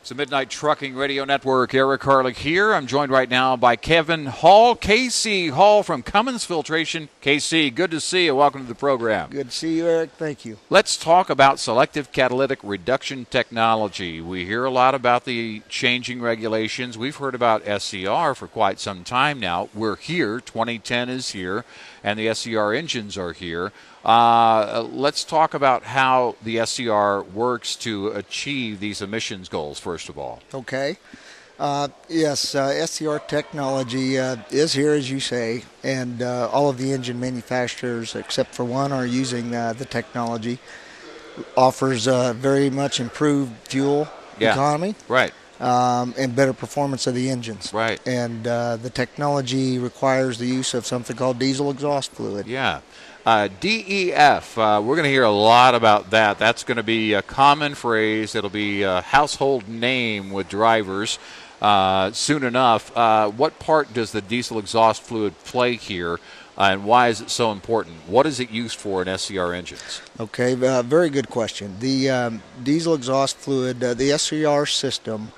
It's the Midnight Trucking Radio Network. Eric Harlick here. I'm joined right now by Kevin Hall, KC Hall from Cummins Filtration. KC, good to see you. Welcome to the program. Good to see you, Eric. Thank you. Let's talk about selective catalytic reduction technology. We hear a lot about the changing regulations. We've heard about SCR for quite some time now. We're here. 2010 is here, and the SCR engines are here. Let's talk about how the SCR works to achieve these emissions goals, first of all. Okay. Yes, SCR technology is here, as you say, and all of the engine manufacturers, except for one, are using the technology. Offers very much improved fuel economy. Right. And better performance of the engines. Right. And the technology requires the use of something called diesel exhaust fluid. Yeah. DEF, we're going to hear a lot about that. That's going to be a common phrase. It'll be a household name with drivers soon enough. What part does the diesel exhaust fluid play here, and why is it so important? What is it used for in SCR engines? Okay, very good question. The diesel exhaust fluid, the SCR system,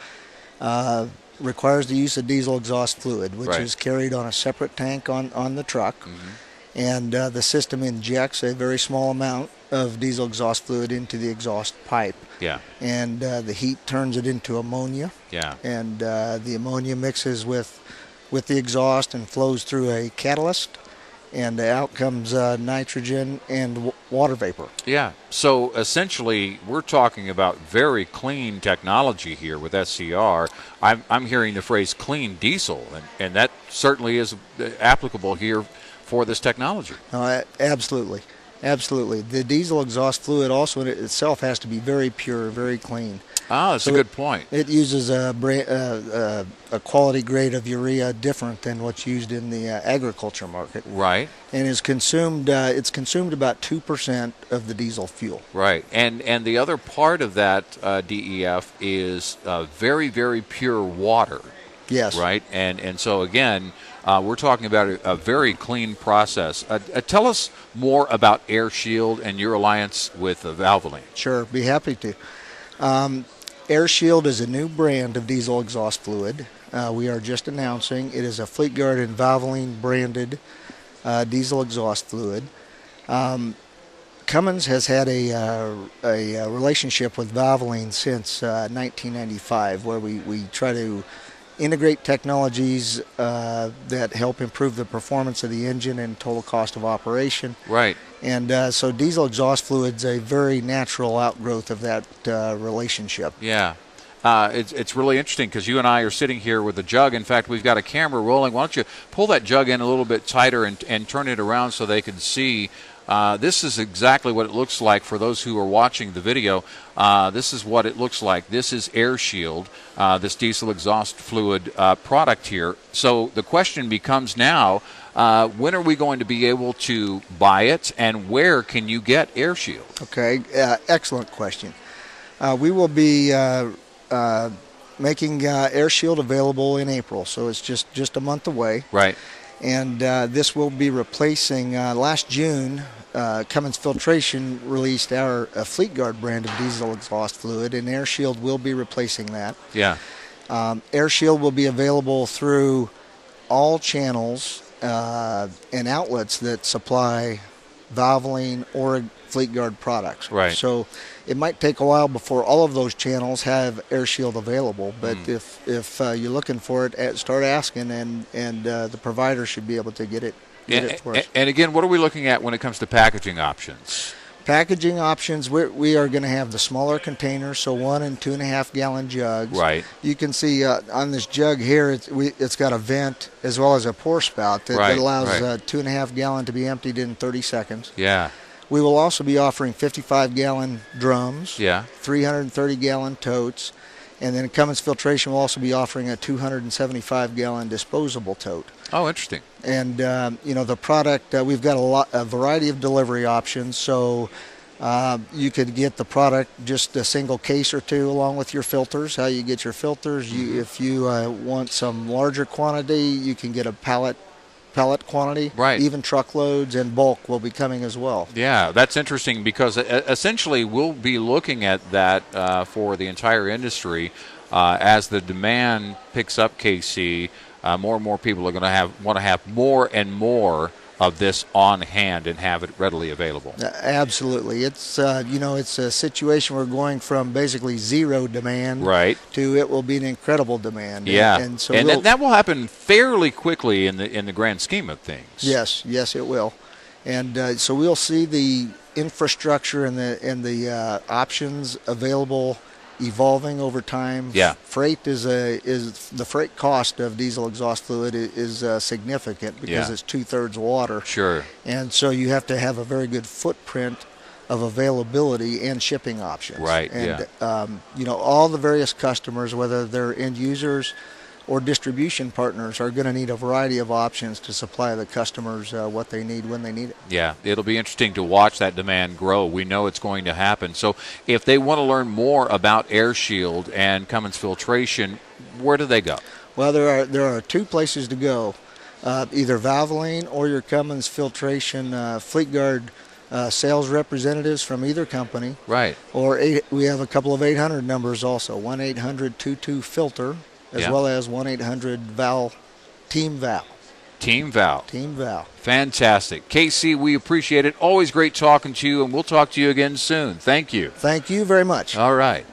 requires the use of diesel exhaust fluid, which is carried on a separate tank on the truck. Mm-hmm. And the system injects a very small amount of diesel exhaust fluid into the exhaust pipe. Yeah. And the heat turns it into ammonia. Yeah. And the ammonia mixes with the exhaust and flows through a catalyst. And out comes nitrogen and water vapor. Yeah. So essentially, we're talking about very clean technology here with SCR. I'm hearing the phrase clean diesel, and that certainly is applicable here for this technology. Absolutely. Absolutely. The diesel exhaust fluid also in itself has to be very pure, very clean. Ah, that's a good point. It uses a quality grade of urea different than what's used in the agriculture market. Right. And is consumed. It's consumed about 2% of the diesel fuel. Right. And the other part of that DEF is very, very pure water. Yes. Right. And so again, we're talking about a very clean process. Tell us more about AirShield and your alliance with Valvoline. Sure, be happy to. AirShield is a new brand of diesel exhaust fluid. We are just announcing it is a Fleetguard and Valvoline branded diesel exhaust fluid. Cummins has had a relationship with Valvoline since 1995, where we try to integrate technologies that help improve the performance of the engine and total cost of operation. Right. And so diesel exhaust fluid's a very natural outgrowth of that relationship. Yeah. It's really interesting because you and I are sitting here with a jug. In fact, we've got a camera rolling. Why don't you pull that jug in a little bit tighter and turn it around so they can see. This is exactly what it looks like for those who are watching the video. This is what it looks like. This is AirShield, this diesel exhaust fluid product here. So the question becomes now, when are we going to be able to buy it, and where can you get AirShield? Okay, excellent question. We will be making AirShield available in April, so it's just a month away. Right. And this will be replacing, last June, Cummins Filtration released our Fleetguard brand of diesel exhaust fluid, and AirShield will be replacing that. Yeah. AirShield will be available through all channels and outlets that supply Valvoline or Fleetguard products. Right. So it might take a while before all of those channels have AirShield available, but if you're looking for it, start asking, and the provider should be able to get it for us. And again, what are we looking at when it comes to packaging options? Packaging options, we are going to have the smaller containers, so 1 and 2.5 gallon jugs. Right. You can see on this jug here, it's got a vent as well as a pour spout that allows 2.5 gallon to be emptied in 30 seconds. Yeah. We will also be offering 55-gallon drums, Yeah. 330-gallon totes, and then Cummins Filtration will also be offering a 275-gallon disposable tote. Oh, interesting. And the product, we've got a variety of delivery options. So you could get the product just a single case or two along with your filters. How you get your filters? If you want some larger quantity, you can get a pallet quantity. Right. Even truckloads and bulk will be coming as well. Yeah, that's interesting because essentially we'll be looking at that for the entire industry. as the demand picks up, KC, more and more people are going to want to have more and more of this on hand and have it readily available. Absolutely. It's it's a situation we're going from basically zero demand to it will be an incredible demand. Yeah, and so that will happen fairly quickly in the grand scheme of things. Yes, it will. And so we'll see the infrastructure and the options available evolving over time. Yeah. Freight is the freight cost of diesel exhaust fluid is significant because it's 2/3 water. Sure. And so you have to have a very good footprint of availability and shipping options. Right. And all the various customers, whether they're end users or distribution partners, are going to need a variety of options to supply the customers what they need when they need it. Yeah, it'll be interesting to watch that demand grow. We know it's going to happen. So if they want to learn more about AirShield and Cummins Filtration, where do they go? Well, there are two places to go, either Valvoline or your Cummins Filtration Fleetguard sales representatives from either company. Right. Or we have a couple of 800 numbers also, 1-800-22-FILTER. As well as 1-800-VAL, Team Val. Team Val. Team Val. Fantastic. KC, we appreciate it. Always great talking to you, and we'll talk to you again soon. Thank you. Thank you very much. All right.